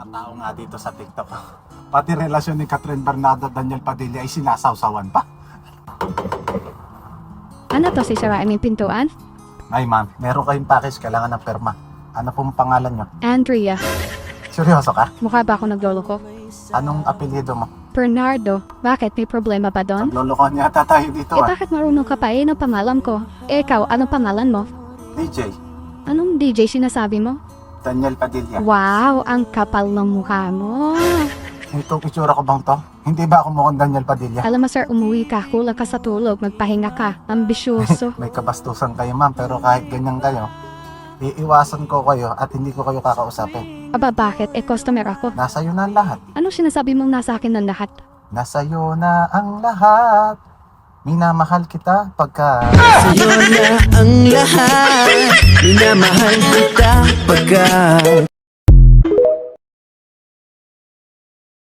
mga tao nga dito sa TikTok. Pati relasyon ni Catherine Bernardo at Daniel Padilla ay sinasawsawan pa. Ano to, sisirain yung pintuan? Ay ma'am, meron kayong package, kailangan ng perma. Ano pong pangalan nyo? Andrea, Seryoso ka? mukha ba ako nagloloko? Anong apelyido mo? Bernardo, bakit? May problema ba doon? Naglolokohan yata tayo dito Bakit marunong ka pa ng pangalan ko? Ikaw, anong pangalan mo? DJ, Anong DJ sinasabi mo? Daniel Padilla. Wow, ang kapal ng mukha mo. Itong itsura ko bang to? Hindi ba ako mukhang Daniel Padilla? Alam mo sir, umuwi ka, kulang ka sa tulog, magpahinga ka, ambisyoso. May kabastusan kayo ma'am, pero kahit ganyan kayo, iiwasan ko kayo at hindi ko kayo kakausapin. Aba bakit? Customer ako. Nasa iyo na ang lahat. Anong sinasabi mong nasa akin ng lahat? Nasa iyo na ang lahat. Minamahal kita pagka... Sa'yo na ang lahat, minamahal kita pagka